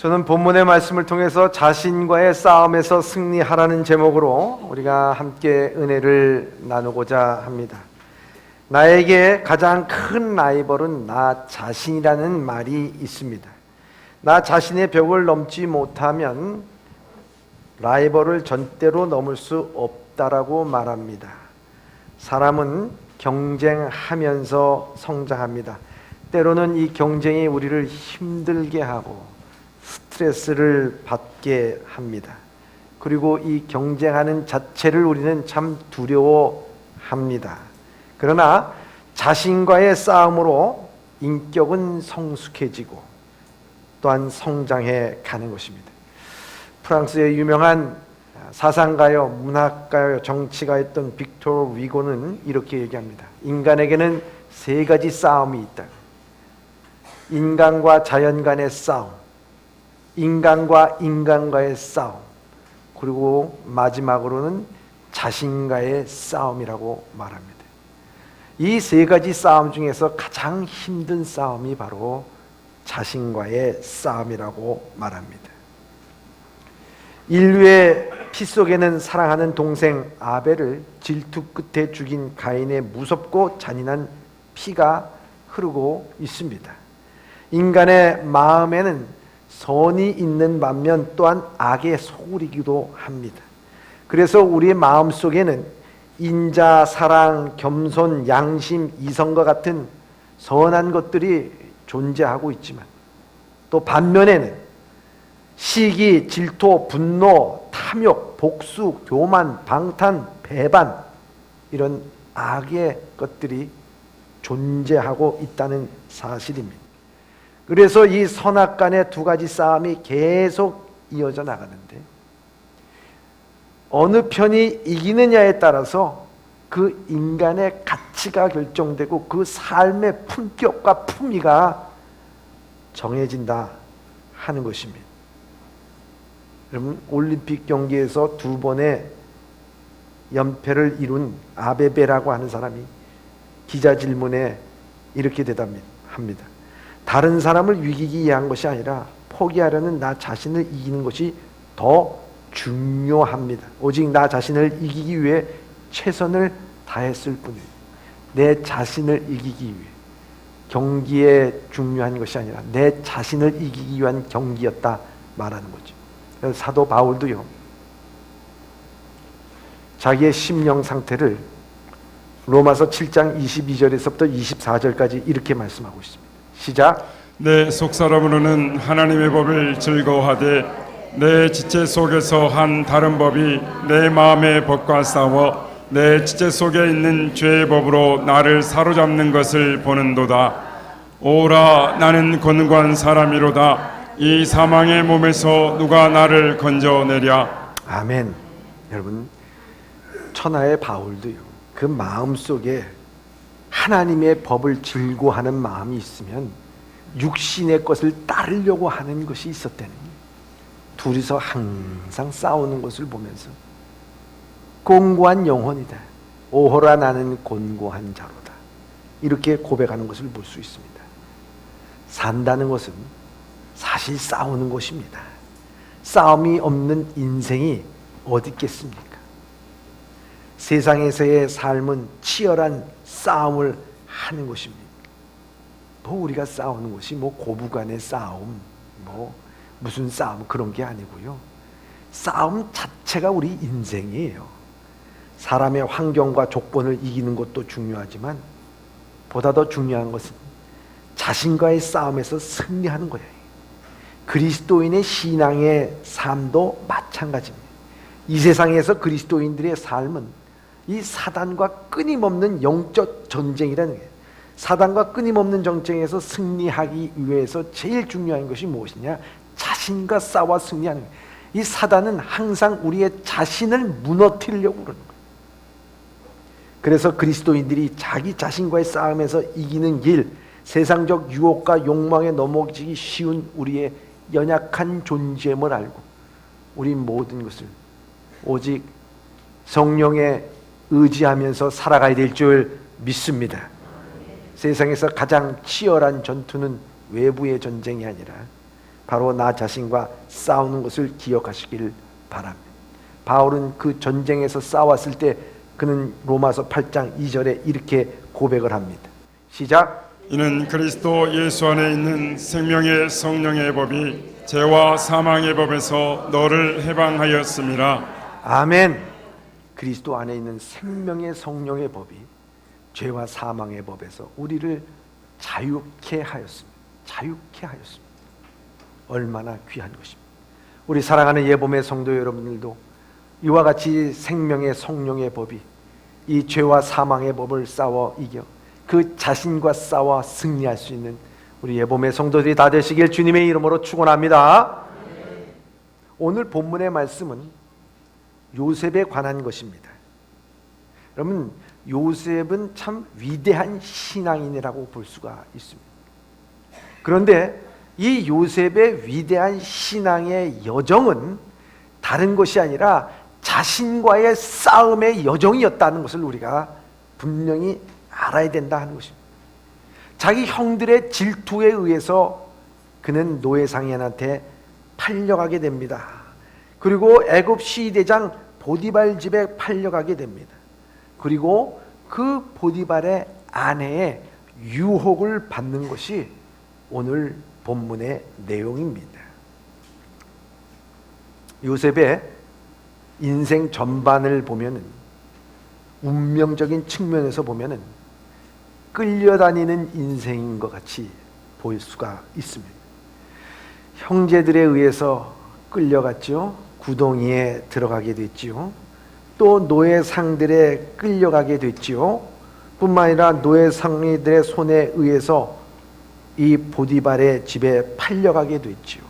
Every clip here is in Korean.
저는 본문의 말씀을 통해서 자신과의 싸움에서 승리하라는 제목으로 우리가 함께 은혜를 나누고자 합니다. 나에게 가장 큰 라이벌은 나 자신이라는 말이 있습니다. 나 자신의 벽을 넘지 못하면 라이벌을 절대로 넘을 수 없다라고 말합니다. 사람은 경쟁하면서 성장합니다. 때로는 이 경쟁이 우리를 힘들게 하고 스트레스를 받게 합니다. 그리고 이 경쟁하는 자체를 우리는 참 두려워합니다. 그러나 자신과의 싸움으로 인격은 성숙해지고 또한 성장해 가는 것입니다. 프랑스의 유명한 사상가요, 문학가요, 정치가였던 빅토르 위고는 이렇게 얘기합니다. 인간에게는 세 가지 싸움이 있다. 인간과 자연 간의 싸움, 인간과 인간과의 싸움, 그리고 마지막으로는 자신과의 싸움이라고 말합니다. 이 세 가지 싸움 중에서 가장 힘든 싸움이 바로 자신과의 싸움이라고 말합니다. 인류의 피 속에는 사랑하는 동생 아벨을 질투 끝에 죽인 가인의 무섭고 잔인한 피가 흐르고 있습니다. 인간의 마음에는 선이 있는 반면 또한 악의 소굴이기도 합니다. 그래서 우리의 마음 속에는 인자, 사랑, 겸손, 양심, 이성과 같은 선한 것들이 존재하고 있지만 또 반면에는 시기, 질투, 분노, 탐욕, 복수, 교만, 방탄, 배반, 이런 악의 것들이 존재하고 있다는 사실입니다. 그래서 이 선악 간의 두 가지 싸움이 계속 이어져 나가는데 어느 편이 이기느냐에 따라서 그 인간의 가치가 결정되고 그 삶의 품격과 품위가 정해진다 하는 것입니다. 여러분, 올림픽 경기에서 두 번의 연패를 이룬 아베베라고 하는 사람이 기자 질문에 이렇게 대답합니다. 다른 사람을 이기기 위한 것이 아니라 포기하려는 나 자신을 이기는 것이 더 중요합니다. 오직 나 자신을 이기기 위해 최선을 다했을 뿐이에요. 내 자신을 이기기 위해. 경기에 중요한 것이 아니라 내 자신을 이기기 위한 경기였다 말하는 거죠. 그래서 사도 바울도요, 자기의 심령 상태를 로마서 7장 22절에서부터 24절까지 이렇게 말씀하고 있습니다. 시작. 내 속사람으로는 하나님의 법을 즐거워하되 내 지체 속에서 한 다른 법이 내 마음의 법과 싸워 내 지체 속에 있는 죄의 법으로 나를 사로잡는 것을 보는도다. 오라, 나는 권고한 사람이로다. 이 사망의 몸에서 누가 나를 건져내랴. 아멘. 여러분, 천하의 바울도요, 그 마음 속에 하나님의 법을 즐거워하는 마음이 있으면 육신의 것을 따르려고 하는 것이 있었다는 거예요. 둘이서 항상 싸우는 것을 보면서 곤고한 영혼이다. 오호라, 나는 곤고한 자로다. 이렇게 고백하는 것을 볼 수 있습니다. 산다는 것은 사실 싸우는 것입니다. 싸움이 없는 인생이 어디 있겠습니까? 세상에서의 삶은 치열한 싸움을 하는 것입니다. 우리가 싸우는 것이 고부간의 싸움, 무슨 싸움 그런 게 아니고요. 싸움 자체가 우리 인생이에요. 사람의 환경과 조건을 이기는 것도 중요하지만 보다 더 중요한 것은 자신과의 싸움에서 승리하는 거예요. 그리스도인의 신앙의 삶도 마찬가지입니다. 이 세상에서 그리스도인들의 삶은 이 사단과 끊임없는 영적 전쟁이라는 거예요. 사단과 끊임없는 전쟁에서 승리하기 위해서 제일 중요한 것이 무엇이냐? 자신과 싸워 승리하는 거예요. 이 사단은 항상 우리의 자신을 무너뜨리려고 그러는 거예요. 그래서 그리스도인들이 자기 자신과의 싸움에서 이기는 길, 세상적 유혹과 욕망에 넘어지기 쉬운 우리의 연약한 존재임을 알고 우리 모든 것을 오직 성령에 의지하면서 살아가야 될 줄 믿습니다. 세상에서 가장 치열한 전투는 외부의 전쟁이 아니라 바로 나 자신과 싸우는 것을 기억하시길 바랍니다. 바울은 그 전쟁에서 싸웠을 때 그는 로마서 8장 2절에 이렇게 고백을 합니다. 시작. 이는 그리스도 예수 안에 있는 생명의 성령의 법이 죄와 사망의 법에서 너를 해방하였음이라. 아멘. 그리스도 안에 있는 생명의 성령의 법이 죄와 사망의 법에서 우리를 자유케 하였습니다. 자유케 하였습니다. 얼마나 귀한 것입니다. 우리 사랑하는 예봄의 성도 여러분들도 이와 같이 생명의 성령의 법이 이 죄와 사망의 법을 싸워 이겨 그 자신과 싸워 승리할 수 있는 우리 예봄의 성도들이 다 되시길 주님의 이름으로 축원합니다. 오늘 본문의 말씀은 요셉에 관한 것입니다. 여러분, 요셉은 참 위대한 신앙인이라고 볼 수가 있습니다. 그런데 이 요셉의 위대한 신앙의 여정은 다른 것이 아니라 자신과의 싸움의 여정이었다는 것을 우리가 분명히 알아야 된다 하는 것입니다. 자기 형들의 질투에 의해서 그는 노예상인한테 팔려가게 됩니다. 그리고 애굽 시대장 보디발 집에 팔려가게 됩니다. 그리고 그 보디발의 아내의 유혹을 받는 것이 오늘 본문의 내용입니다. 요셉의 인생 전반을 보면은 운명적인 측면에서 보면은 끌려다니는 인생인 것 같이 보일 수가 있습니다. 형제들에 의해서 끌려갔죠. 구덩이에 들어가게 됐지요. 또 노예상들에 끌려가게 됐지요. 뿐만 아니라 노예상들의 손에 의해서 이 보디발의 집에 팔려가게 됐지요.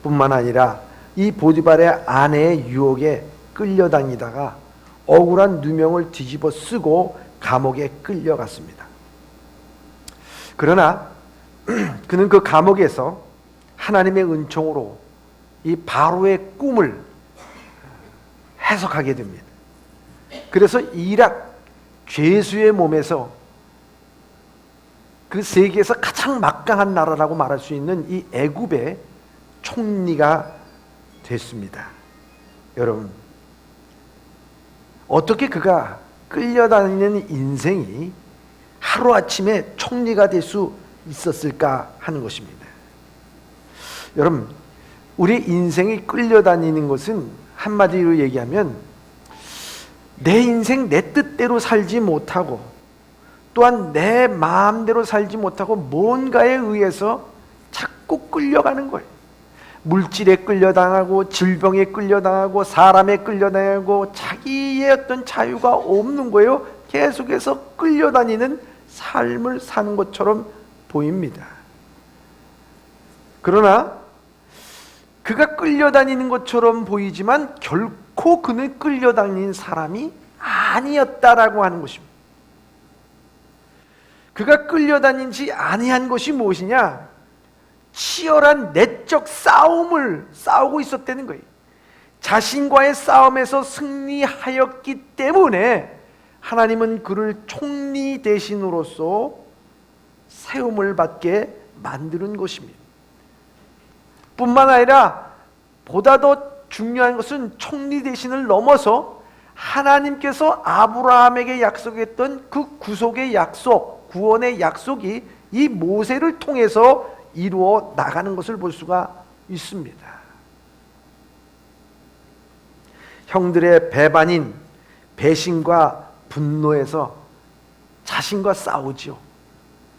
뿐만 아니라 이 보디발의 아내의 유혹에 끌려다니다가 억울한 누명을 뒤집어 쓰고 감옥에 끌려갔습니다. 그러나 그는 그 감옥에서 하나님의 은총으로 이 바로의 꿈을 해석하게 됩니다. 그래서 이락 죄수의 몸에서 그 세계에서 가장 막강한 나라라고 말할 수 있는 이 애굽의 총리가 됐습니다. 여러분, 어떻게 그가 끌려다니는 인생이 하루아침에 총리가 될 수 있었을까 하는 것입니다. 여러분, 우리 인생이 끌려다니는 것은 한마디로 얘기하면 내 인생 내 뜻대로 살지 못하고 또한 내 마음대로 살지 못하고 뭔가에 의해서 자꾸 끌려가는 거예요. 물질에 끌려당하고 질병에 끌려당하고 사람에 끌려당하고 자기의 어떤 자유가 없는 거예요. 계속해서 끌려다니는 삶을 사는 것처럼 보입니다. 그러나 그가 끌려다니는 것처럼 보이지만 결코 그는 끌려다니는 사람이 아니었다라고 하는 것입니다. 그가 끌려다니지 아니한 것이 무엇이냐? 치열한 내적 싸움을 싸우고 있었다는 거예요. 자신과의 싸움에서 승리하였기 때문에 하나님은 그를 총리 대신으로서 세움을 받게 만드는 것입니다. 뿐만 아니라 보다 더 중요한 것은 총리 대신을 넘어서 하나님께서 아브라함에게 약속했던 그 구속의 약속, 구원의 약속이 이 모세를 통해서 이루어 나가는 것을 볼 수가 있습니다. 형들의 배반인 배신과 분노에서 자신과 싸우지요.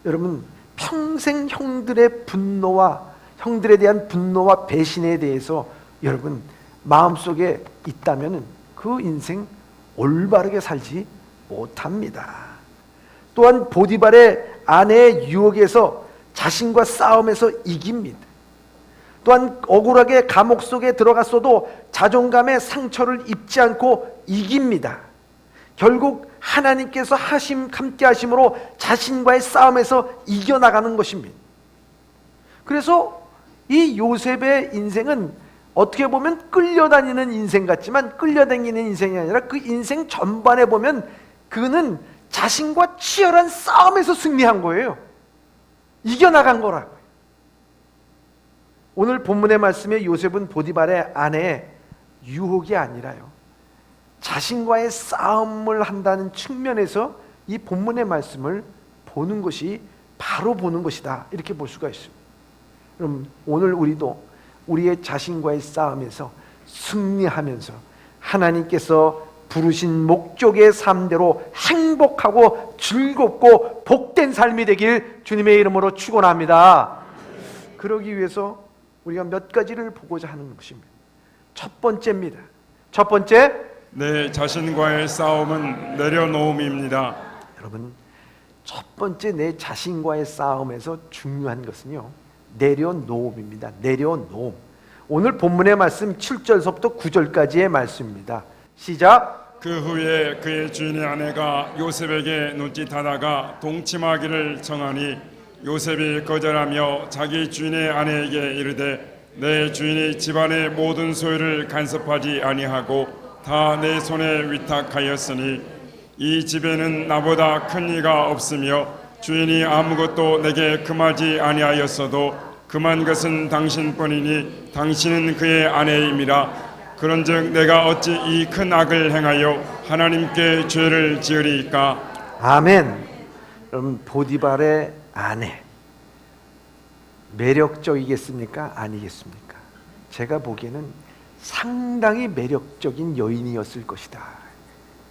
여러분, 평생 형들의 분노와 형들에 대한 분노와 배신에 대해서 여러분 마음속에 있다면 그 인생 올바르게 살지 못합니다. 또한 보디발의 아내의 유혹에서 자신과 싸움에서 이깁니다. 또한 억울하게 감옥 속에 들어갔어도 자존감의 상처를 입지 않고 이깁니다. 결국 하나님께서 함께 하심으로 자신과의 싸움에서 이겨나가는 것입니다. 그래서 이 요셉의 인생은 어떻게 보면 끌려다니는 인생 같지만 끌려다니는 인생이 아니라 그 인생 전반에 보면 그는 자신과 치열한 싸움에서 승리한 거예요. 이겨나간 거라고요. 오늘 본문의 말씀에 요셉은 보디발의 아내의 유혹이 아니라요, 자신과의 싸움을 한다는 측면에서 이 본문의 말씀을 보는 것이 바로 보는 것이다, 이렇게 볼 수가 있습니다. 그럼 오늘 우리도 우리의 자신과의 싸움에서 승리하면서 하나님께서 부르신 목적의 삶대로 행복하고 즐겁고 복된 삶이 되길 주님의 이름으로 축원합니다. 그러기 위해서 우리가 몇 가지를 보고자 하는 것입니다. 첫 번째입니다. 첫 번째, 내 자신과의 싸움은 내려놓음입니다. 여러분, 첫 번째 내 자신과의 싸움에서 중요한 것은요, 내려놓음입니다. 내려놓음. 오늘 본문의 말씀 7절서부터 9절까지의 말씀입니다. 시작. 그 후에 그의 주인의 아내가 요셉에게 눈짓하다가 동침하기를 청하니 요셉이 거절하며 자기 주인의 아내에게 이르되 내 주인이 집안의 모든 소유를 간섭하지 아니하고 다 내 손에 위탁하였으니 이 집에는 나보다 큰 이가 없으며 주인이 아무것도 내게 금하지 아니하였어도 금한 것은 당신뿐이니 당신은 그의 아내임이라. 그런즉 내가 어찌 이 큰 악을 행하여 하나님께 죄를 지으리이까. 아멘. 여러분, 보디발의 아내 매력적이겠습니까? 아니겠습니까? 제가 보기에는 상당히 매력적인 여인이었을 것이다.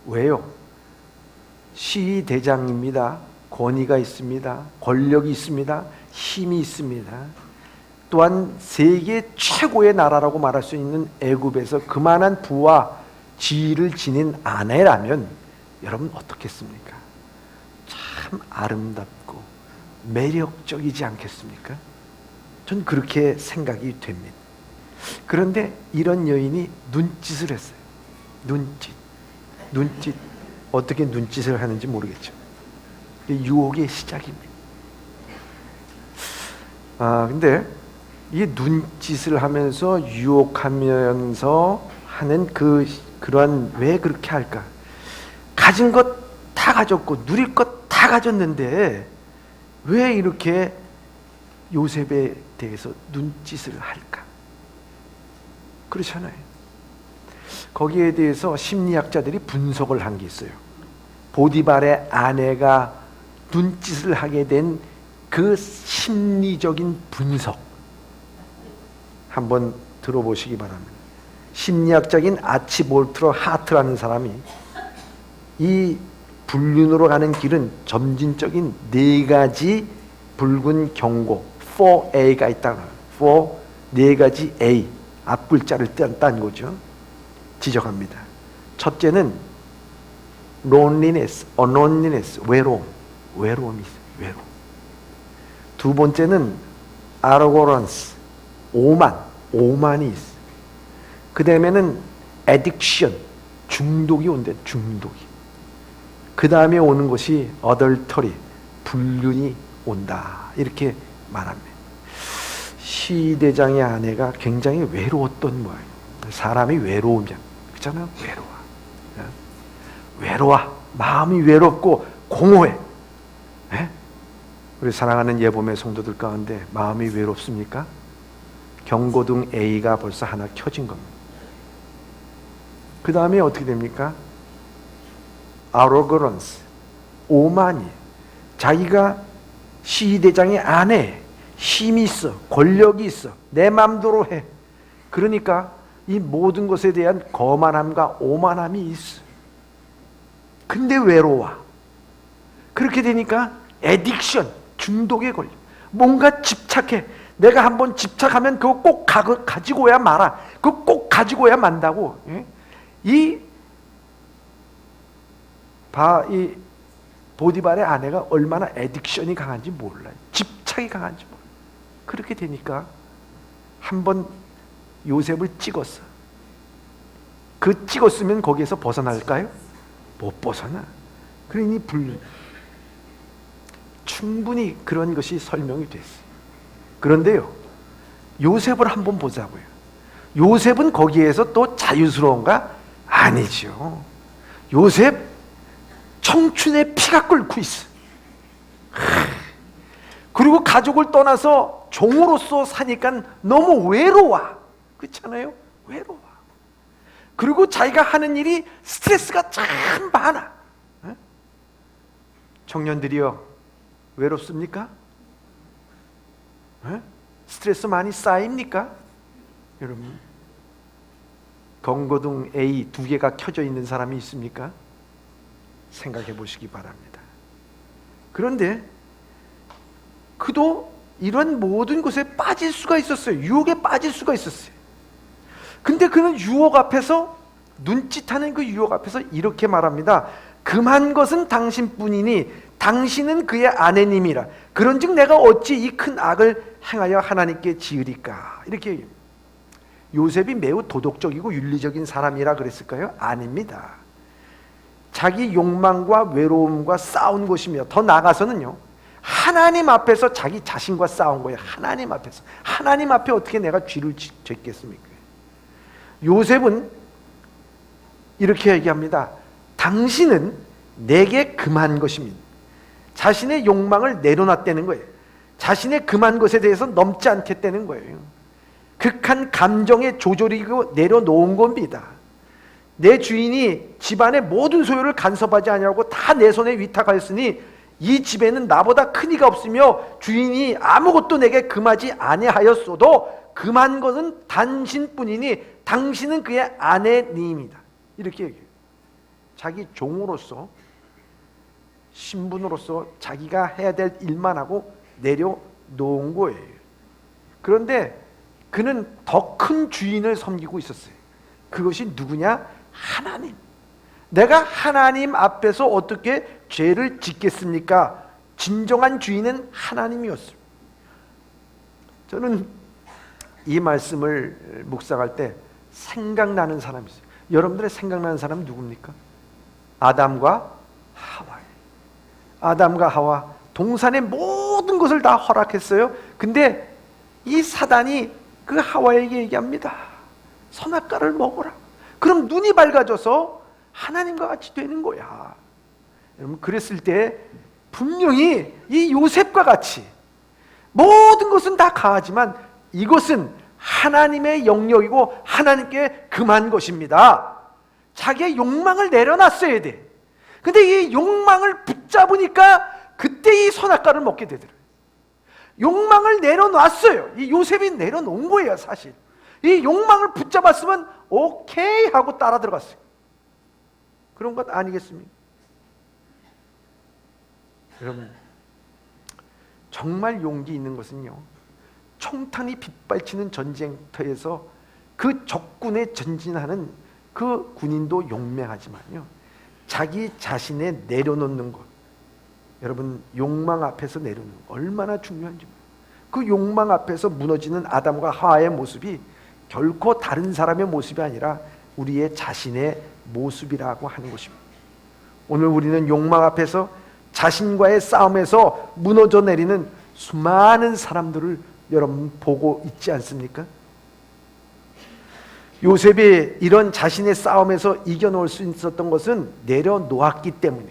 왜요? 시대장입니다. 권위가 있습니다. 권력이 있습니다. 힘이 있습니다. 또한 세계 최고의 나라라고 말할 수 있는 애굽에서 그만한 부와 지위를 지닌 아내라면 여러분 어떻겠습니까? 참 아름답고 매력적이지 않겠습니까? 전 그렇게 생각이 됩니다. 그런데 이런 여인이 눈짓을 했어요. 눈짓. 어떻게 눈짓을 하는지 모르겠죠. 유혹의 시작입니다. 근데 이 눈짓을 하면서 유혹하면서 하는 그러한, 왜 그렇게 할까? 가진 것 다 가졌고 누릴 것 다 가졌는데 왜 이렇게 요셉에 대해서 눈짓을 할까? 그렇잖아요. 거기에 대해서 심리학자들이 분석을 한 게 있어요. 보디발의 아내가 눈짓을 하게 된 그 심리적인 분석 한번 들어보시기 바랍니다. 심리학적인 아치볼트러 하트라는 사람이 이 불륜으로 가는 길은 점진적인 4가지 붉은 경고 4A가 있다고 해요. 4가지 A, 앞글자를 딴 거죠. 지적합니다. 첫째는 loneliness, loneliness, 외로움이 있어요. 외로움. 두 번째는 arrogance, 오만이 있어. 그 다음에는 addiction, 중독이 온대. 중독이. 그 다음에 오는 것이 adultery, 불륜이 온다, 이렇게 말합니다. 시대장의 아내가 굉장히 외로웠던 모양이에요. 사람이 외로우면 그렇잖아요. 외로워. 마음이 외롭고 공허해. 우리 사랑하는 예보의 성도들 가운데 마음이 외롭습니까? 경고등 A가 벌써 하나 켜진 겁니다. 그 다음에 어떻게 됩니까? arrogance, 오만이. 자기가 시대장의 아내, 힘이 있어, 권력이 있어, 내 맘대로 해. 그러니까 이 모든 것에 대한 거만함과 오만함이 있어. 근데 외로워. 그렇게 되니까 addiction, 중독에 걸려. 뭔가 집착해. 내가 한번 집착하면 그거 꼭 가지고야 말아. 그거 꼭 가지고야 만다고. 이 보디발의 아내가 얼마나 애딕션이 강한지 몰라요. 집착이 강한지 몰라요. 그렇게 되니까 한번 요셉을 찍었어. 그 찍었으면 거기에서 벗어날까요? 못 벗어나. 그러니 불륜. 충분히 그런 것이 설명이 됐어요. 그런데요, 요셉을 한번 보자고요. 요셉은 거기에서 또 자유스러운가? 아니죠. 요셉 청춘의 피가 끓고 있어. 그리고 가족을 떠나서 종으로서 사니까 너무 외로워. 그렇잖아요? 외로워. 그리고 자기가 하는 일이 스트레스가 참 많아. 청년들이요, 외롭습니까? 스트레스 많이 쌓입니까? 여러분, 경고등 A 2개가 켜져 있는 사람이 있습니까? 생각해 보시기 바랍니다. 그런데 그도 이런 모든 것에 빠질 수가 있었어요. 유혹에 빠질 수가 있었어요. 근데 그는 유혹 앞에서, 눈짓하는 그 유혹 앞에서 이렇게 말합니다. 금한 것은 당신뿐이니 당신은 그의 아내님이라. 그런즉 내가 어찌 이 큰 악을 행하여 하나님께 지으리까. 이렇게 얘기합니다. 요셉이 매우 도덕적이고 윤리적인 사람이라 그랬을까요? 아닙니다. 자기 욕망과 외로움과 싸운 것이며, 더 나아가서는요, 하나님 앞에서 자기 자신과 싸운 거예요. 하나님 앞에서. 하나님 앞에 어떻게 내가 죄를 짓겠습니까? 요셉은 이렇게 얘기합니다. 당신은 내게 금한 것입니다. 자신의 욕망을 내려놨다는 거예요. 자신의 금한 것에 대해서 넘지 않겠다는 거예요. 극한 감정의 조절이고 내려놓은 겁니다. 내 주인이 집안의 모든 소유를 간섭하지 아니하고 다 내 손에 위탁하였으니 이 집에는 나보다 큰 이가 없으며 주인이 아무것도 내게 금하지 아니하였어도 금한 것은 당신뿐이니 당신은 그의 아내님이다. 이렇게 얘기해요. 자기 종으로서, 신분으로서 자기가 해야 될 일만 하고 내려놓은 거예요. 그런데 그는 더 큰 주인을 섬기고 있었어요. 그것이 누구냐? 하나님. 내가 하나님 앞에서 어떻게 죄를 짓겠습니까? 진정한 주인은 하나님이었어요. 저는 이 말씀을 묵상할 때 생각나는 사람이 있어요. 여러분들의 생각나는 사람은 누굽니까? 아담과 하와예요. 아담과 하와, 동산의 모든 것을 다 허락했어요. 근데 이 사단이 그 하와에게 얘기합니다. 선악과를 먹어라. 그럼 눈이 밝아져서 하나님과 같이 되는 거야. 여러분, 그랬을 때 분명히 이 요셉과 같이 모든 것은 다 가하지만 이것은 하나님의 영역이고 하나님께 금한 것입니다. 자기의 욕망을 내려놨어야 돼. 근데 이 욕망을 붙잡으니까 그때 이 선악과를 먹게 되더라고요. 욕망을 내려놨어요. 이 요셉이 내려놓은 거예요, 사실. 이 욕망을 붙잡았으면 오케이 하고 따라 들어갔어요. 그런 것 아니겠습니까? 여러분, 정말 용기 있는 것은요, 총탄이 빗발치는 전쟁터에서 그 적군에 전진하는 그 군인도 용맹하지만요, 자기 자신에 내려놓는 것, 여러분, 욕망 앞에서 내려놓는 것 얼마나 중요한지. 그 욕망 앞에서 무너지는 아담과 하와의 모습이 결코 다른 사람의 모습이 아니라 우리의 자신의 모습이라고 하는 것입니다. 오늘 우리는 욕망 앞에서 자신과의 싸움에서 무너져 내리는 수많은 사람들을 여러분 보고 있지 않습니까? 요셉이 이런 자신의 싸움에서 이겨놓을 수 있었던 것은 내려놓았기 때문에,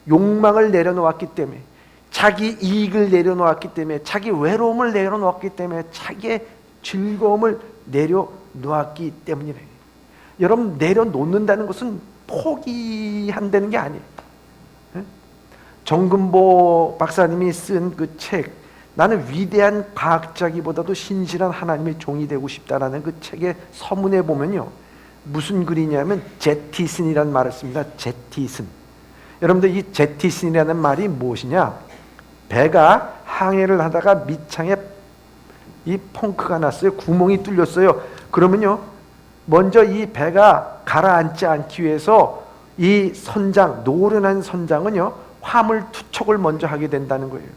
욕망을 내려놓았기 때문에, 자기 이익을 내려놓았기 때문에, 자기 외로움을 내려놓았기 때문에, 자기의 즐거움을 내려놓았기 때문이래. 여러분, 내려놓는다는 것은 포기한다는 게 아니에요. 정금보 박사님이 쓴 그 책, 나는 위대한 과학자기보다도 신실한 하나님의 종이 되고 싶다라는 그 책의 서문에 보면요, 무슨 글이냐면 제티슨이라는 말을 씁니다. 제티슨. 여러분들, 이 제티슨이라는 말이 무엇이냐? 배가 항해를 하다가 밑창에 이 펑크가 났어요. 구멍이 뚫렸어요. 그러면요, 먼저 이 배가 가라앉지 않기 위해서 이 선장, 노련한 선장은요, 화물 투척을 먼저 하게 된다는 거예요.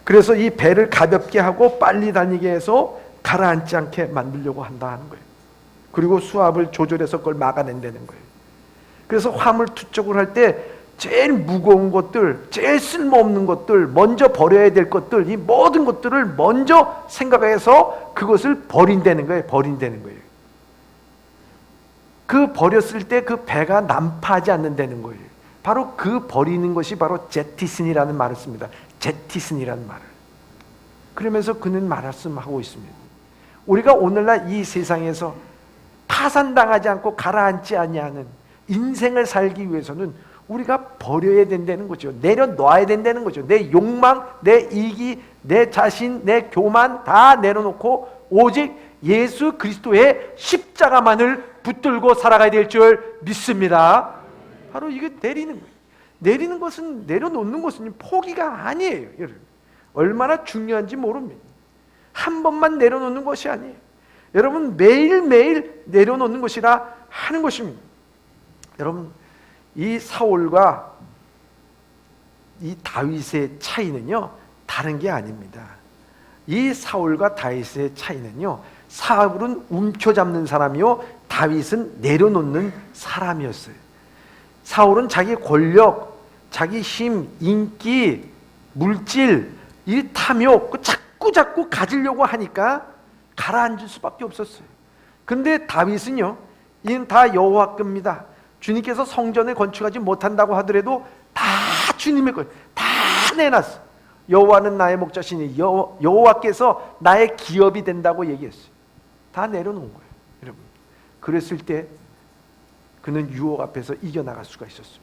그래서 이 배를 가볍게 하고 빨리 다니게 해서 가라앉지 않게 만들려고 한다는 거예요. 그리고 수압을 조절해서 그걸 막아낸다는 거예요. 그래서 화물 투척을 할 때 제일 무거운 것들, 제일 쓸모없는 것들, 먼저 버려야 될 것들, 이 모든 것들을 먼저 생각해서 그것을 버린다는 거예요. 그 버렸을 때 그 배가 난파하지 않는다는 거예요. 바로 그 버리는 것이 바로 제티슨이라는 말을 씁니다. 제티슨이라는 말을. 그러면서 그는 말씀하고 있습니다. 우리가 오늘날 이 세상에서 파산당하지 않고 가라앉지 아니하는 인생을 살기 위해서는 우리가 버려야 된다는 거죠. 내려놓아야 된다는 거죠. 내 욕망, 내 이기, 내 자신, 내 교만 다 내려놓고 오직 예수 그리스도의 십자가만을 붙들고 살아가야 될 줄 믿습니다. 바로 이게 내리는 거예요. 내리는 것은, 내려놓는 것은 포기가 아니에요. 여러분, 얼마나 중요한지 모릅니다. 한 번만 내려놓는 것이 아니에요. 여러분, 매일매일 내려놓는 것이라 하는 것입니다. 여러분, 이 사울과 이 다윗의 차이는요, 다른 게 아닙니다. 이 사울과 다윗의 차이는요, 사울은 움켜잡는 사람이요, 다윗은 내려놓는 사람이었어요. 사울은 자기 권력, 자기 힘, 인기, 물질, 이 탐욕, 자꾸 가지려고 하니까 가라앉을 수밖에 없었어요. 그런데 다윗은요, 이는 다 여호와 겁니다. 주님께서 성전을 건축하지 못한다고 하더라도 다 주님의 것, 다 내놨어. 여호와는 나의 목자시니 여호와께서 나의 기업이 된다고 얘기했어요. 다 내려놓은 거예요, 여러분. 그랬을 때 그는 유혹 앞에서 이겨나갈 수가 있었어요.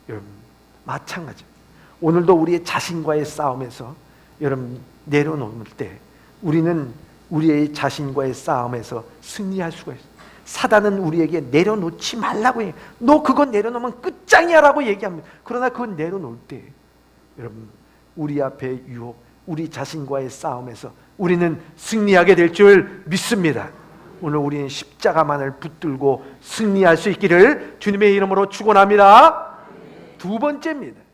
여러분, 마찬가지. 오늘도 우리의 자신과의 싸움에서 여러분 내려놓을 때 우리는 우리의 자신과의 싸움에서 승리할 수가 있어요. 사단은 우리에게 내려놓지 말라고 해요. 너 그거 내려놓으면 끝장이야 라고 얘기합니다. 그러나 그건 내려놓을 때 여러분, 우리 앞에 유혹, 우리 자신과의 싸움에서 우리는 승리하게 될 줄 믿습니다. 오늘 우리는 십자가만을 붙들고 승리할 수 있기를 주님의 이름으로 축원합니다. 두 번째입니다.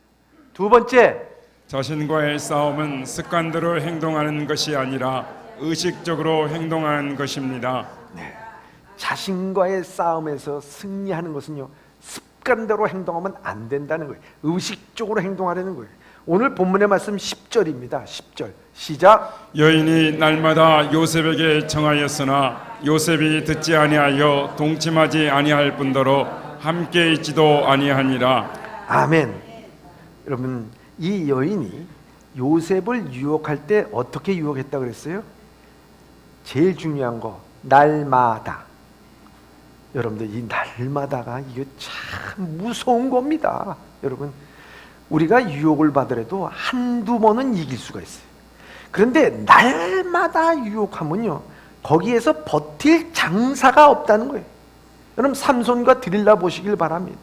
두 번째, 자신과의 싸움은 습관대로 행동하는 것이 아니라 의식적으로 행동하는 것입니다. 자신과의 싸움에서 승리하는 것은요, 습관대로 행동하면 안 된다는 거예요. 의식적으로 행동하려는 거예요. 오늘 본문의 말씀 10절입니다. 10절 시작. 여인이 날마다 요셉에게 청하였으나 요셉이 듣지 아니하여 동침하지 아니할 뿐더러 함께 있지도 아니하니라. 아멘. 여러분, 이 여인이 요셉을 유혹할 때 어떻게 유혹했다 그랬어요? 제일 중요한 거, 날마다. 여러분들, 이 날마다가 이게 참 무서운 겁니다. 여러분, 우리가 유혹을 받으려도 한두 번은 이길 수가 있어요. 그런데 날마다 유혹하면요, 거기에서 버틸 장사가 없다는 거예요. 여러분, 삼손과 드릴라 보시길 바랍니다.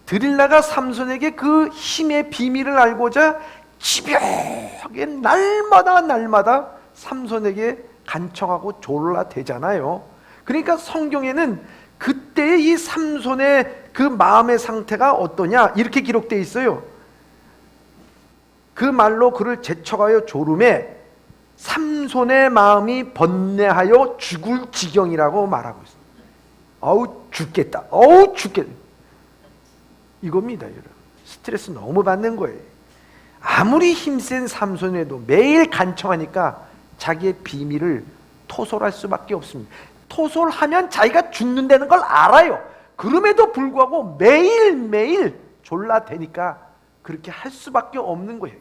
드릴라가 삼손에게 그 힘의 비밀을 알고자 집요하게 날마다 삼손에게 간청하고 졸라대잖아요. 그러니까 성경에는 그때의 이 삼손의 그 마음의 상태가 어떠냐 이렇게 기록되어 있어요. 그 말로 그를 재촉하여 졸음에 삼손의 마음이 번뇌하여 죽을 지경이라고 말하고 있어요. 어우 죽겠다, 어우 죽겠다, 이겁니다. 여러분, 스트레스 너무 받는 거예요. 아무리 힘센 삼손에도 매일 간청하니까 자기의 비밀을 토솔할 수밖에 없습니다. 토솔하면 자기가 죽는다는 걸 알아요. 그럼에도 불구하고 매일매일 졸라대니까 그렇게 할 수밖에 없는 거예요.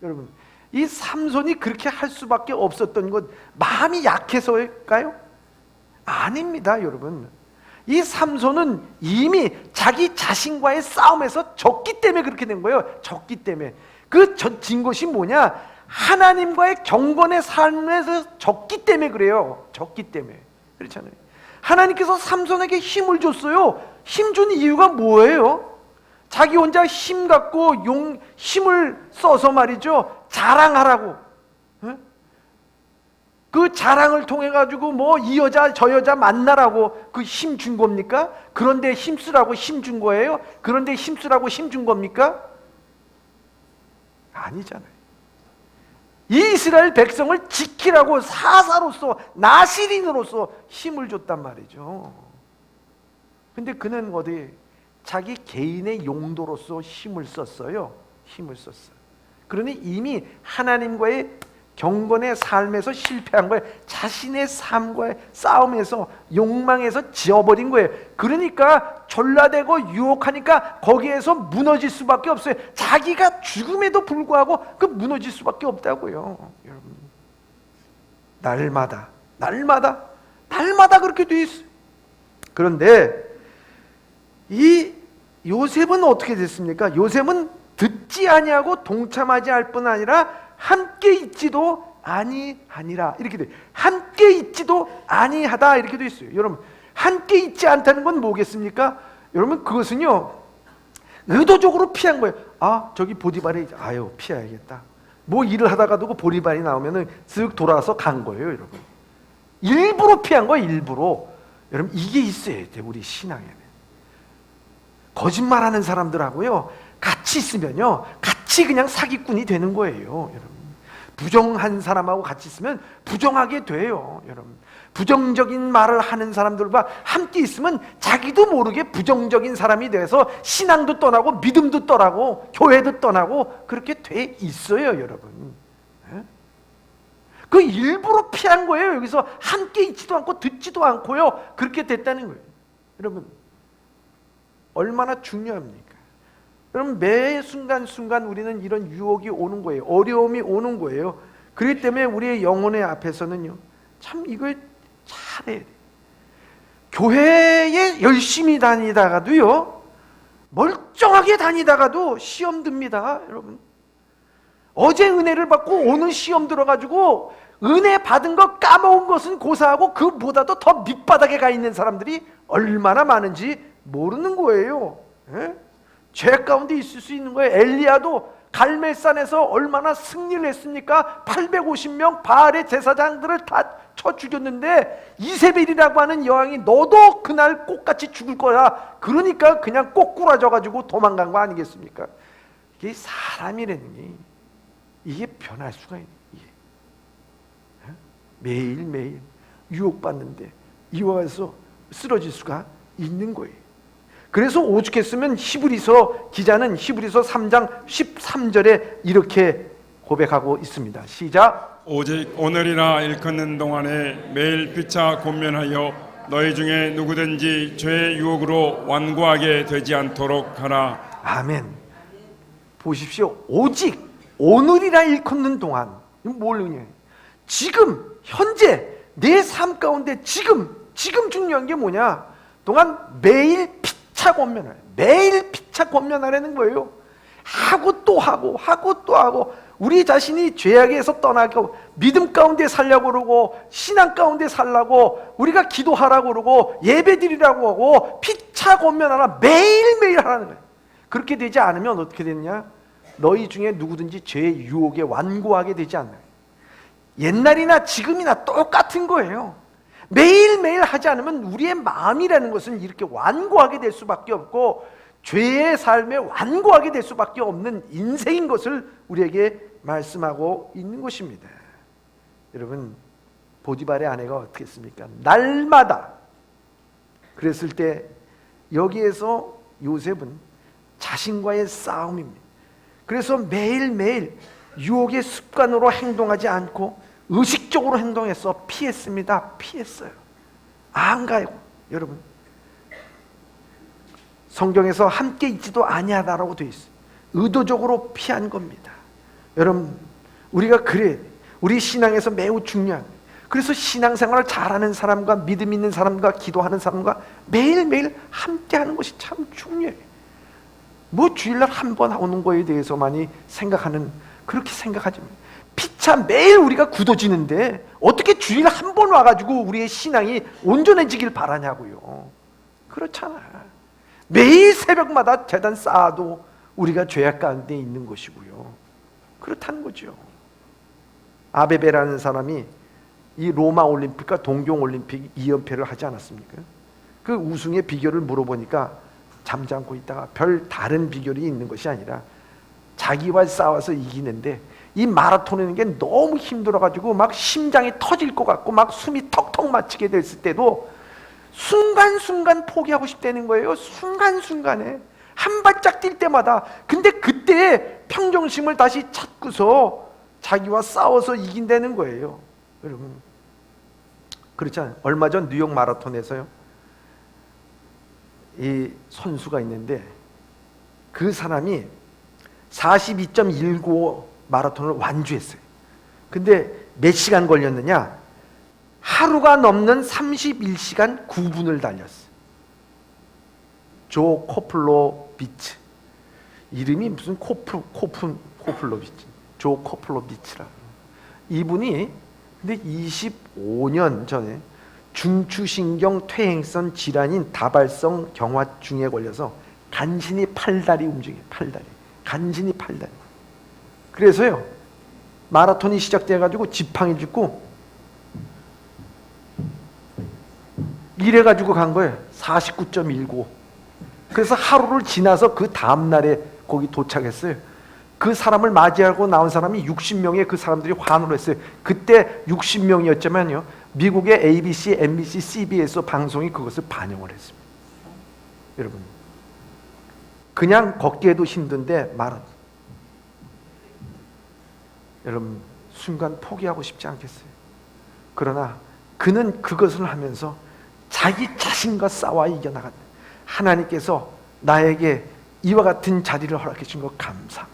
여러분, 이 삼손이 그렇게 할 수밖에 없었던 것, 마음이 약해서일까요? 아닙니다. 여러분, 이 삼손은 이미 자기 자신과의 싸움에서 졌기 때문에 그렇게 된 거예요. 졌기 때문에. 그 진 것이 뭐냐? 하나님과의 경건의 삶에서 졌기 때문에 그래요. 졌기 때문에. 그렇잖아요. 하나님께서 삼손에게 힘을 줬어요. 힘 준 이유가 뭐예요? 자기 혼자 힘 갖고 힘을 써서 말이죠, 자랑하라고. 그 자랑을 통해 가지고 뭐 이 여자 저 여자 만나라고 그 힘 준 겁니까? 그런데 힘쓰라고 힘 준 거예요? 그런데 힘쓰라고 힘 준 겁니까? 아니잖아요. 이 이스라엘 백성을 지키라고 사사로서, 나시린으로서 힘을 줬단 말이죠. 근데 그는 어디 자기 개인의 용도로서 힘을 썼어요. 힘을 썼어요. 그러니 이미 하나님과의 경건의 삶에서 실패한 거예요. 자신의 삶과의 싸움에서, 욕망에서 지어버린 거예요. 그러니까 졸라대고 유혹하니까 거기에서 무너질 수밖에 없어요. 자기가 죽음에도 불구하고 그 무너질 수밖에 없다고요. 여러분, 날마다 그렇게 돼 있어요. 그런데 이 요셉은 어떻게 됐습니까? 요셉은 듣지 아니하고 동참하지 할 뿐 아니라 함께 있지도 아니하니라, 이렇게 돼. 함께 있지도 아니하다, 이렇게 돼 있어요. 여러분, 함께 있지 않다는 건 뭐겠습니까? 여러분, 그것은요, 의도적으로 피한 거예요. 아, 저기 보디발이, 아유, 피해야겠다. 뭐 일을 하다가도 그 보디발이 나오면은 쓱 돌아서 간 거예요, 여러분. 일부러 피한 거예요, 일부러. 여러분, 이게 있어야 돼, 우리 신앙에는. 거짓말하는 사람들하고요, 같이 있으면요, 같이 그냥 사기꾼이 되는 거예요, 여러분. 부정한 사람하고 같이 있으면 부정하게 돼요, 여러분. 부정적인 말을 하는 사람들과 함께 있으면 자기도 모르게 부정적인 사람이 돼서 신앙도 떠나고 믿음도 떠나고 교회도 떠나고 그렇게 돼 있어요, 여러분. 그 일부러 피한 거예요. 여기서 함께 있지도 않고 듣지도 않고요, 그렇게 됐다는 거예요. 여러분, 얼마나 중요합니까? 여러분, 매 순간순간 우리는 이런 유혹이 오는 거예요. 어려움이 오는 거예요. 그렇기 때문에 우리의 영혼의 앞에서는요, 참 이걸 잘해야 돼요. 교회에 열심히 다니다가도요, 멀쩡하게 다니다가도 시험 듭니다, 여러분. 어제 은혜를 받고 오늘 시험 들어가지고 은혜 받은 거 까먹은 것은 고사하고 그보다도 더 밑바닥에 가 있는 사람들이 얼마나 많은지 모르는 거예요. 죄 가운데 있을 수 있는 거예요. 엘리야도 갈멜산에서 얼마나 승리를 했습니까? 850명 바알의 제사장들을 다 쳐 죽였는데 이세벨이라고 하는 여왕이 너도 그날 꽃같이 죽을 거야, 그러니까 그냥 꼬꾸라져가지고 도망간 거 아니겠습니까? 이게 사람이라는 게 이게 변할 수가 있는, 이게 매일매일 유혹받는데 이와서 쓰러질 수가 있는 거예요. 그래서 오죽했으면 히브리서 기자는 히브리서 3장 13절에 이렇게 고백하고 있습니다. 시작. 오직 오늘이나 일컫는 동안에 매일 피차 권면하여 너희 중에 누구든지 죄의 유혹으로 완고하게 되지 않도록 하라. 아멘. 보십시오. 오직 오늘이라 일컫는 동안, 이건 뭘 의미해요? 지금 현재 내 삶 가운데 지금 중요한 게 뭐냐? 동안 매일 피차 권면하래. 매일 피차 권면하라는 거예요. 하고 또 하고 우리 자신이 죄악에서 떠나고 믿음 가운데 살려고 그러고 신앙 가운데 살라고 우리가 기도하라고 그러고 예배드리라고 하고 피차 권면하라, 매일매일 하라는 거예요. 그렇게 되지 않으면 어떻게 되느냐? 너희 중에 누구든지 죄의 유혹에 완고하게 되지 않나요? 옛날이나 지금이나 똑같은 거예요. 매일매일 하지 않으면 우리의 마음이라는 것은 이렇게 완고하게 될 수밖에 없고 죄의 삶에 완고하게 될 수밖에 없는 인생인 것을 우리에게 말씀하고 있는 것입니다. 여러분, 보디발의 아내가 어떻게 했습니까? 날마다 그랬을 때 여기에서 요셉은 자신과의 싸움입니다. 그래서 매일매일 유혹의 습관으로 행동하지 않고 의식적으로 행동해서 피했습니다. 피했어요. 안 가요. 여러분, 성경에서 함께 있지도 아니하다라고 되어 있어요. 의도적으로 피한 겁니다. 여러분, 우리가 그래, 우리 신앙에서 매우 중요한, 그래서 신앙생활을 잘하는 사람과 믿음 있는 사람과 기도하는 사람과 매일매일 함께하는 것이 참 중요해요. 뭐 주일날 한 번 오는 거에 대해서만이 생각하는, 그렇게 생각하지 마요. 피차 매일 우리가 굳어지는데 어떻게 주일 한 번 와가지고 우리의 신앙이 온전해지길 바라냐고요. 그렇잖아. 매일 새벽마다 제단 쌓아도 우리가 죄악 가운데 있는 것이고요. 그렇다는 거죠. 아베베라는 사람이 이 로마 올림픽과 동경 올림픽 2연패를 하지 않았습니까? 그 우승의 비결을 물어보니까 잠잠고 있다가 별 다른 비결이 있는 것이 아니라 자기와 싸워서 이기는데 이 마라톤이라는 게 너무 힘들어가지고 막 심장이 터질 것 같고 막 숨이 턱턱 막히게 됐을 때도 순간순간 포기하고 싶다는 거예요. 순간순간에 한 발짝 뛸 때마다. 근데 그때 평정심을 다시 찾고서 자기와 싸워서 이긴다는 거예요. 여러분, 그렇잖아요. 얼마 전 뉴욕 마라톤에서요, 이 선수가 있는데 그 사람이 42.195 마라톤을 완주했어요. 근데 몇 시간 걸렸느냐? 하루가 넘는 31시간 9분을 달렸어요. 조 코플로 비치. 이름이 무슨 코플로 비치. 조 코플로 비치라. 이분이 근데 25년 전에 중추신경 퇴행성 질환인 다발성 경화증에 걸려서 간신히 팔다리 움직여요. 팔다리. 간신히 팔다리. 그래서요, 마라톤이 시작돼가지고 지팡이 짚고 이래가지고 간 거예요. 49.195. 그래서 하루를 지나서 그 다음날에 거기 도착했어요. 그 사람을 맞이하고 나온 사람이 60명의 그 사람들이 환호를 했어요. 그때 60명이었지만요, 미국의 ABC, NBC, CBS 방송이 그것을 반영을 했습니다. 여러분, 그냥 걷기에도 힘든데 여러분, 순간 포기하고 싶지 않겠어요? 그러나 그는 그것을 하면서 자기 자신과 싸워 이겨나갔다. 하나님께서 나에게 이와 같은 자리를 허락해 주신 것 감사.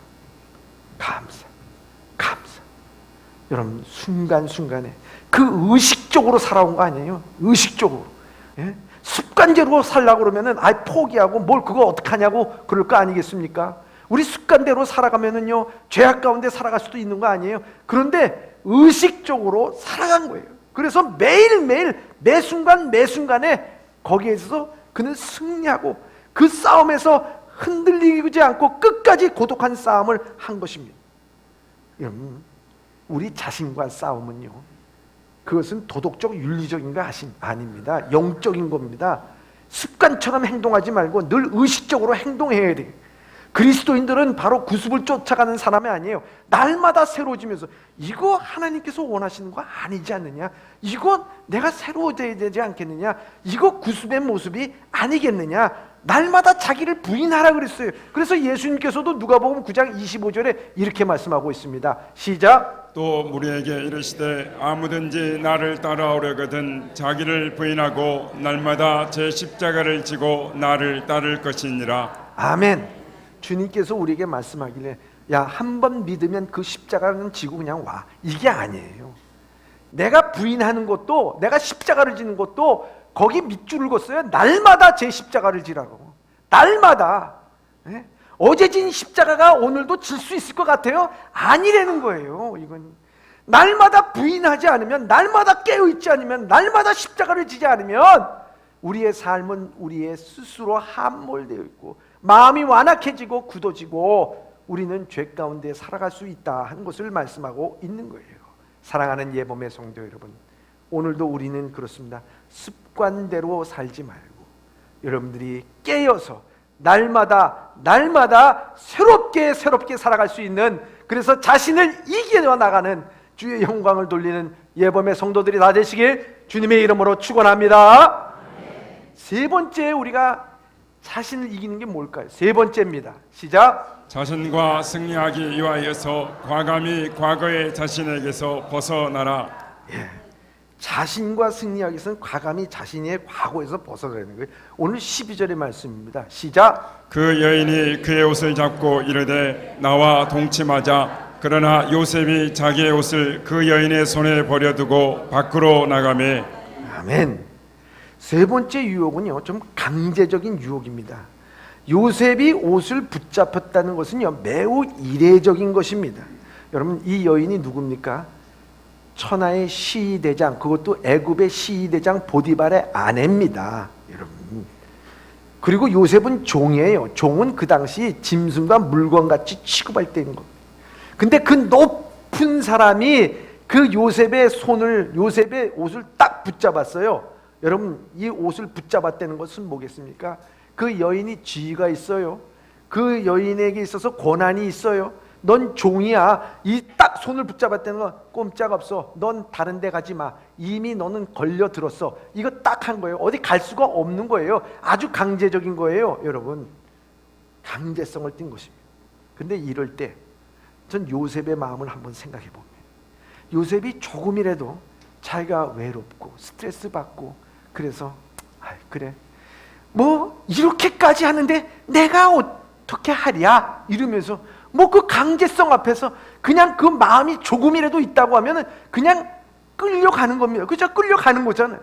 여러분, 순간순간에 그 의식적으로 살아온 거 아니에요? 의식적으로. 예? 습관대로 살려고 그러면은 포기하고 뭘 그거 어떡하냐고 그럴 거 아니겠습니까? 우리 습관대로 살아가면은요, 죄악 가운데 살아갈 수도 있는 거 아니에요? 그런데 의식적으로 살아간 거예요. 그래서 매일매일 매순간에 거기에 있어서 그는 승리하고 그 싸움에서 흔들리지 않고 끝까지 고독한 싸움을 한 것입니다. 여러분, 우리 자신과 싸움은요, 그것은 도덕적 윤리적인 거 아닙니다. 영적인 겁니다. 습관처럼 행동하지 말고 늘 의식적으로 행동해야 돼요. 그리스도인들은 바로 구습을 쫓아가는 사람이 아니에요. 날마다 새로워지면서 이거 하나님께서 원하시는 거 아니지 않느냐? 이거 내가 새로워져야 되지 않겠느냐? 이거 구습의 모습이 아니겠느냐? 날마다 자기를 부인하라 그랬어요. 그래서 예수님께서도 누가복음 9장 25절에 이렇게 말씀하고 있습니다. 시작. 또 우리에게 이르시되 아무든지 나를 따라오려거든 자기를 부인하고 날마다 제 십자가를 지고 나를 따를 것이니라. 아멘. 주님께서 우리에게 말씀하길래 야, 한 번 믿으면 그 십자가는 지고 그냥 와. 이게 아니에요. 내가 부인하는 것도, 내가 십자가를 지는 것도 거기 밑줄을 긋어요. 날마다 제 십자가를 지라고. 날마다. 예? 어제 진 십자가가 오늘도 질 수 있을 것 같아요? 아니라는 거예요. 이건 날마다 부인하지 않으면, 날마다 깨어있지 않으면, 날마다 십자가를 지지 않으면 우리의 삶은 우리의 스스로 함몰되어 있고 마음이 완악해지고 굳어지고 우리는 죄 가운데 살아갈 수 있다 하는 것을 말씀하고 있는 거예요. 사랑하는 예범의 성도 여러분, 오늘도 우리는 그렇습니다. 습관대로 살지 말고 여러분들이 깨어서 날마다 새롭게 살아갈 수 있는, 그래서 자신을 이겨 나가는 주의 영광을 돌리는 예범의 성도들이 다 되시길 주님의 이름으로 축원합니다. 세 번째, 우리가 자신을 이기는 게 뭘까요? 세 번째입니다. 시작. 자신과 승리하기 위하여서 과감히 과거의 자신에게서 벗어나라. 예. 자신과 승리하기 위해서는 과감히 자신의 과거에서 벗어나는 거예요. 오늘 12절의 말씀입니다. 시작. 그 여인이 그의 옷을 잡고 이르되 나와 동침하자. 그러나 요셉이 자기의 옷을 그 여인의 손에 버려두고 밖으로 나가매. 아멘. 세 번째 유혹은요, 좀 강제적인 유혹입니다. 요셉이 옷을 붙잡혔다는 것은요, 매우 이례적인 것입니다. 여러분, 이 여인이 누굽니까? 천하의 시대장, 그것도 애굽의 시대장 보디발의 아내입니다. 여러분, 그리고 요셉은 종이에요. 종은 그 당시 짐승과 물건같이 취급할 때인 겁니다. 근데 그 높은 사람이 그 요셉의 옷을 딱 붙잡았어요. 여러분, 이 옷을 붙잡았다는 것은 뭐겠습니까? 그 여인이 지위가 있어요. 그 여인에게 있어서 권한이 있어요. 넌 종이야. 이 딱 손을 붙잡았다는 건 꼼짝 없어. 넌 다른 데 가지 마. 이미 너는 걸려들었어. 이거 딱 한 거예요. 어디 갈 수가 없는 거예요. 아주 강제적인 거예요. 여러분, 강제성을 띈 것입니다. 근데 이럴 때 전 요셉의 마음을 한번 생각해 보면, 요셉이 조금이라도 자기가 외롭고 스트레스 받고 그래서 그래 뭐 이렇게까지 하는데 내가 어떻게 하랴 이러면서 뭐 그 강제성 앞에서 그냥 그 마음이 조금이라도 있다고 하면은 그냥 끌려가는 겁니다. 그죠? 끌려가는 거잖아요.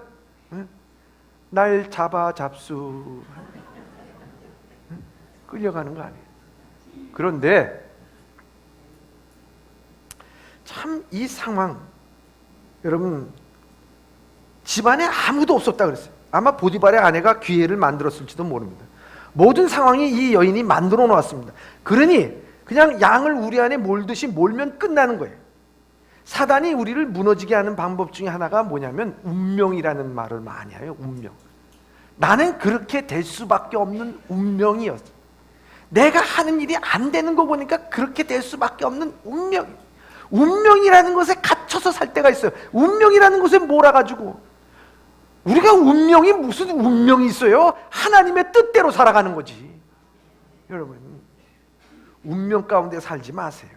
날 잡수 끌려가는 거 아니에요. 그런데 참 이 상황, 여러분 집안에 아무도 없었다 그랬어요. 아마 보디발의 아내가 기회를 만들었을지도 모릅니다. 모든 상황이 이 여인이 만들어 놓았습니다. 그러니 그냥 양을 우리 안에 몰듯이 몰면 끝나는 거예요. 사단이 우리를 무너지게 하는 방법 중에 하나가 뭐냐면 운명이라는 말을 많이 해요. 운명. 나는 그렇게 될 수밖에 없는 운명이었어. 내가 하는 일이 안 되는 거 보니까 그렇게 될 수밖에 없는 운명. 운명이라는 것에 갇혀서 살 때가 있어요. 운명이라는 것에 몰아가지고 우리가 운명이 무슨 운명이 있어요? 하나님의 뜻대로 살아가는 거지. 여러분, 운명 가운데 살지 마세요.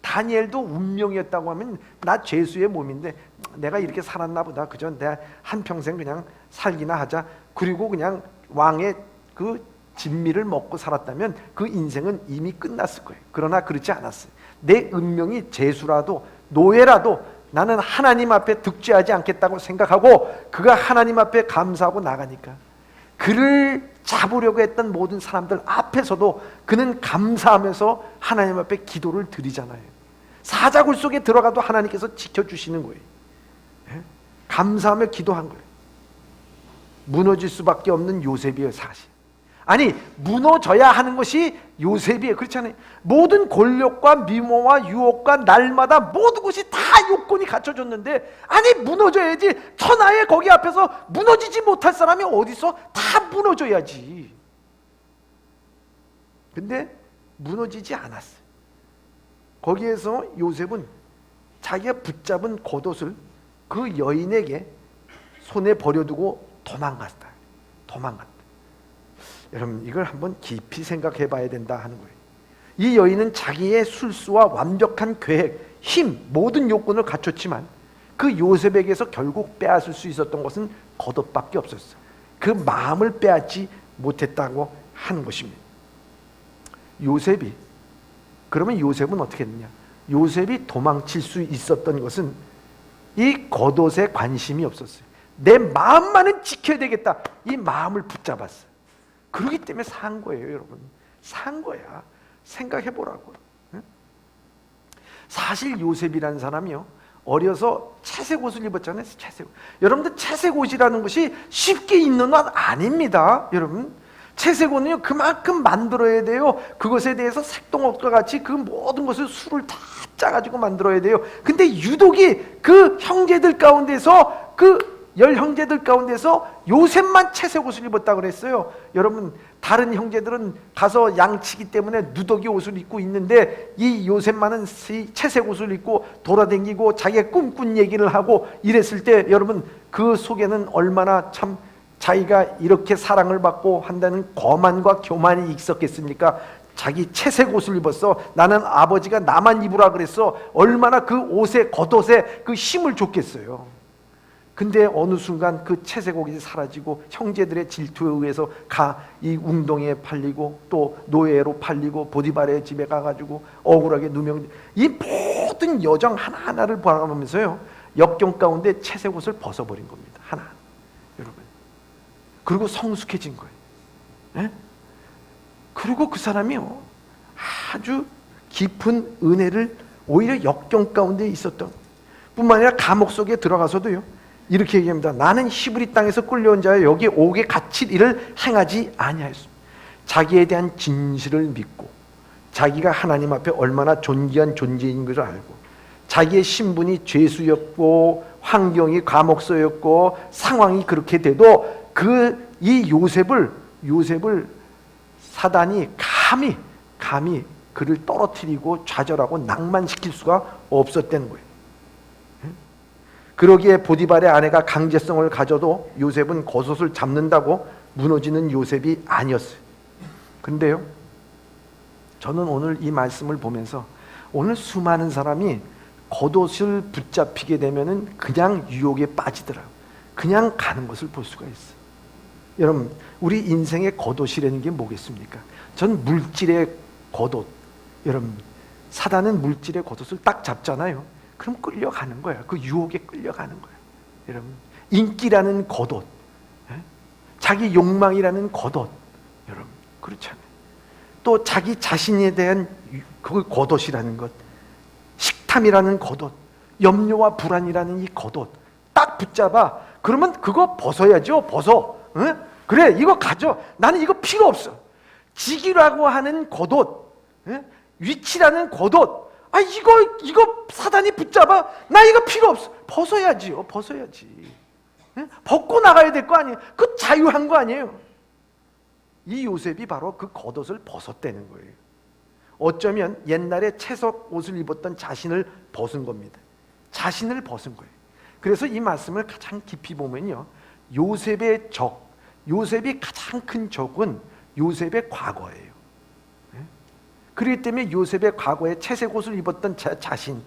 다니엘도 운명이었다고 하면 나 죄수의 몸인데 내가 이렇게 살았나 보다. 그저 내가 한평생 그냥 살기나 하자. 그리고 그냥 왕의 그 진미를 먹고 살았다면 그 인생은 이미 끝났을 거예요. 그러나 그렇지 않았어요. 내 운명이 죄수라도 노예라도 나는 하나님 앞에 득죄하지 않겠다고 생각하고 그가 하나님 앞에 감사하고 나가니까 그를 잡으려고 했던 모든 사람들 앞에서도 그는 감사하면서 하나님 앞에 기도를 드리잖아요. 사자굴 속에 들어가도 하나님께서 지켜주시는 거예요. 감사하며 기도한 거예요. 무너질 수밖에 없는 요셉이에요. 사실 아니 무너져야 하는 것이 요셉이에요. 그렇잖아요. 모든 권력과 미모와 유혹과 날마다 모든 것이 다 요건이 갖춰졌는데 아니 무너져야지. 천하의 거기 앞에서 무너지지 못할 사람이 어디서 다 무너져야지. 근데 무너지지 않았어요. 거기에서 요셉은 자기가 붙잡은 겉옷을 그 여인에게 손에 버려두고 도망갔다. 여러분 이걸 한번 깊이 생각해 봐야 된다 하는 거예요. 이 여인은 자기의 술수와 완벽한 계획, 힘, 모든 요건을 갖췄지만 그 요셉에게서 결국 빼앗을 수 있었던 것은 겉옷밖에 없었어요. 그 마음을 빼앗지 못했다고 하는 것입니다. 그러면 요셉은 어떻게 했느냐? 요셉이 도망칠 수 있었던 것은 이 겉옷에 관심이 없었어요. 내 마음만은 지켜야 되겠다. 이 마음을 붙잡았어요. 그렇기 때문에 산 거예요, 여러분. 산 거야. 생각해 보라고. 사실 요셉이라는 사람이요, 어려서 채색 옷을 입었잖아요. 채색 옷. 여러분들 채색 옷이라는 것이 쉽게 입는 옷 아닙니다. 여러분 채색 옷은요 그만큼 만들어야 돼요. 그것에 대해서 색동옷과 같이 그 모든 것을 수를 다 짜가지고 만들어야 돼요. 근데 유독이 그 형제들 가운데서 그 10형제들 가운데서 요셉만 채색 옷을 입었다 그랬어요. 여러분 다른 형제들은 가서 양치기 때문에 누더기 옷을 입고 있는데 이 요셉만은 채색 옷을 입고 돌아다니고 자기가 꿈꾼 얘기를 하고 이랬을 때 여러분 그 속에는 얼마나 참 자기가 이렇게 사랑을 받고 한다는 거만과 교만이 있었겠습니까? 자기 채색 옷을 입었어. 나는 아버지가 나만 입으라 그랬어. 얼마나 그 옷에 겉옷에 그 힘을 줬겠어요. 근데 어느 순간 그 채색 옷이 사라지고 형제들의 질투에 의해서 이 웅덩이에 팔리고 또 노예로 팔리고 보디발의 집에 가가지고 억울하게 누명, 이 모든 여정 하나하나를 바라보면서요 역경 가운데 채색 옷을 벗어버린 겁니다. 하나 여러분. 그리고 성숙해진 거예요. 예? 그리고 그 사람이요 아주 깊은 은혜를 오히려 역경 가운데 있었던 뿐만 아니라 감옥 속에 들어가서도요 이렇게 얘기합니다. 나는 히브리 땅에서 끌려온 자여 여기 옥에 갇힐 일을 행하지 아니하였습니다. 자기에 대한 진실을 믿고 자기가 하나님 앞에 얼마나 존귀한 존재인 것을 알고 자기의 신분이 죄수였고 환경이 감옥소였고 상황이 그렇게 돼도 이 요셉을 사단이 감히 그를 떨어뜨리고 좌절하고 낭만시킬 수가 없었다는 거예요. 그러기에 보디발의 아내가 강제성을 가져도 요셉은 겉옷을 잡는다고 무너지는 요셉이 아니었어요. 근데요 저는 오늘 이 말씀을 보면서 오늘 수많은 사람이 겉옷을 붙잡히게 되면은 그냥 유혹에 빠지더라고요. 그냥 가는 것을 볼 수가 있어요. 여러분, 우리 인생의 겉옷이라는 게 뭐겠습니까? 전 물질의 겉옷. 여러분, 사단은 물질의 겉옷을 딱 잡잖아요. 그럼 끌려가는 거예요. 그 유혹에 끌려가는 거예요. 여러분, 인기라는 겉옷, 자기 욕망이라는 겉옷, 여러분 그렇잖아요. 또 자기 자신에 대한 그 겉옷이라는 것, 식탐이라는 겉옷, 염려와 불안이라는 이 겉옷 딱 붙잡아. 그러면 그거 벗어야죠. 벗어. 응? 그래, 이거 가져. 나는 이거 필요 없어. 직이라고 하는 겉옷, 위치라는 겉옷, 아 이거 사단이 붙잡아. 나 이거 필요 없어. 벗어야지요. 벗어야지. 벗고 나가야 될 거 아니에요. 그 자유한 거 아니에요. 이 요셉이 바로 그 겉옷을 벗었다는 거예요. 어쩌면 옛날에 채석 옷을 입었던 자신을 벗은 겁니다. 자신을 벗은 거예요. 그래서 이 말씀을 가장 깊이 보면요, 요셉의 적, 요셉이 가장 큰 적은 요셉의 과거예요. 그렇기 때문에 요셉의 과거에 채색 옷을 입었던 자신,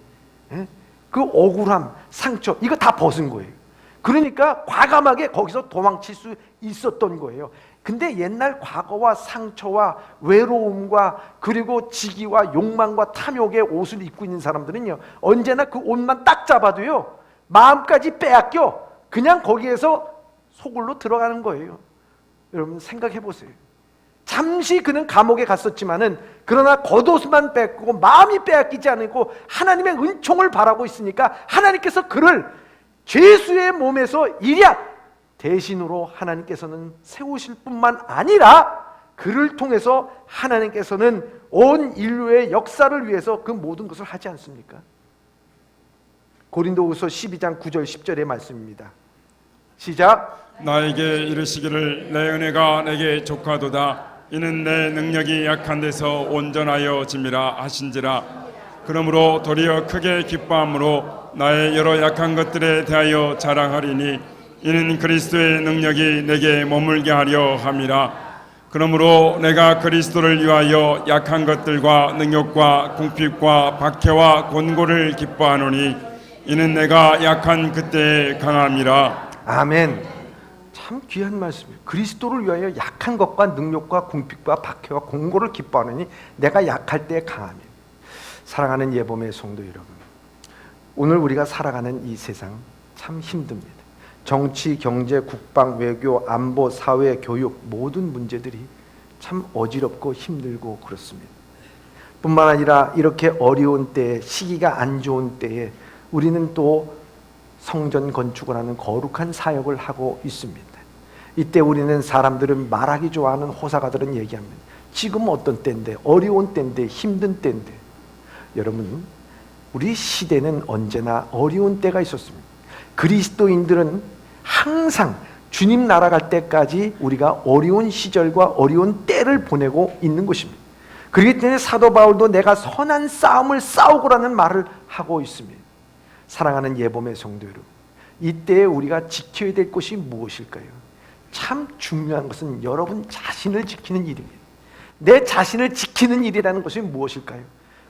그 억울함, 상처, 이거 다 벗은 거예요. 그러니까 과감하게 거기서 도망칠 수 있었던 거예요. 근데 옛날 과거와 상처와 외로움과 그리고 직위와 욕망과 탐욕의 옷을 입고 있는 사람들은요, 언제나 그 옷만 딱 잡아도요, 마음까지 빼앗겨 그냥 거기에서 소굴로 들어가는 거예요. 여러분 생각해 보세요. 잠시 그는 감옥에 갔었지만은, 그러나 겉옷만 뺏고 마음이 빼앗기지 않고 하나님의 은총을 바라고 있으니까 하나님께서 그를 죄수의 몸에서 일약 대신으로 하나님께서는 세우실 뿐만 아니라 그를 통해서 하나님께서는 온 인류의 역사를 위해서 그 모든 것을 하지 않습니까? 고린도후서 12장 9절 10절의 말씀입니다. 시작. 나에게 이르시기를 내 은혜가 내게 족하도다. 이는 내 능력이 약한 데서 온전하여 짐이라 하신지라. 그러므로 도리어 크게 기뻐함으로 나의 여러 약한 것들에 대하여 자랑하리니 이는 그리스도의 능력이 내게 머물게 하려 함이라. 그러므로 내가 그리스도를 위하여 약한 것들과 능욕과 궁핍과 박해와 곤고를 기뻐하노니 이는 내가 약한 그때에 강함이라. 아멘. 참 귀한 말씀이에요. 그리스도를 위하여 약한 것과 능력과 궁핍과 박해와 공고를 기뻐하느니 내가 약할 때에 강함이에요. 사랑하는 예범의 성도 여러분, 오늘 우리가 살아가는 이 세상 참 힘듭니다. 정치, 경제, 국방, 외교, 안보, 사회, 교육 모든 문제들이 참 어지럽고 힘들고 그렇습니다. 뿐만 아니라 이렇게 어려운 때에, 시기가 안 좋은 때에 우리는 또 성전 건축을 하는 거룩한 사역을 하고 있습니다. 이때 우리는 사람들은 말하기 좋아하는 호사가들은 얘기합니다. 지금 어떤 때인데, 어려운 때인데, 힘든 때인데. 여러분, 우리 시대는 언제나 어려운 때가 있었습니다. 그리스도인들은 항상 주님 나라 갈 때까지 우리가 어려운 시절과 어려운 때를 보내고 있는 것입니다. 그렇기 때문에 사도 바울도 내가 선한 싸움을 싸우고라는 말을 하고 있습니다. 사랑하는 예범의 성도 여러분, 이때에 우리가 지켜야 될 것이 무엇일까요? 참 중요한 것은 여러분 자신을 지키는 일입니다. 내 자신을 지키는 일이라는 것이 무엇일까요?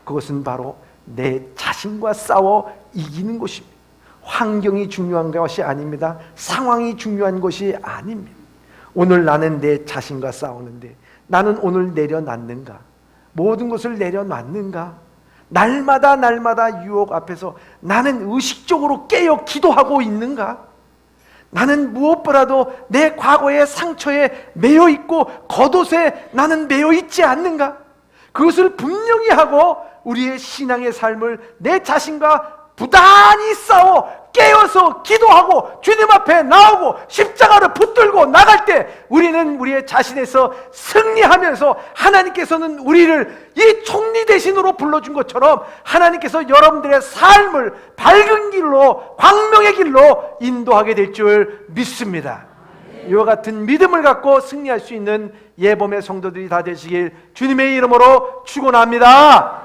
그것은 바로 내 자신과 싸워 이기는 것입니다. 환경이 중요한 것이 아닙니다. 상황이 중요한 것이 아닙니다. 오늘 나는 내 자신과 싸우는데 나는 오늘 내려놨는가? 모든 것을 내려놨는가? 날마다 유혹 앞에서 나는 의식적으로 깨어 기도하고 있는가? 나는 무엇보다도 내 과거의 상처에 매여 있고 겉옷에 나는 매여 있지 않는가? 그것을 분명히 하고 우리의 신앙의 삶을 내 자신과 부단히 싸워 깨어서 기도하고 주님 앞에 나오고 십자가를 붙들고 나갈 때 우리는 우리의 자신에서 승리하면서 하나님께서는 우리를 이 총리 대신으로 불러준 것처럼 하나님께서 여러분들의 삶을 밝은 길로, 광명의 길로 인도하게 될 줄 믿습니다. 이와 같은 믿음을 갖고 승리할 수 있는 예범의 성도들이 다 되시길 주님의 이름으로 축원합니다.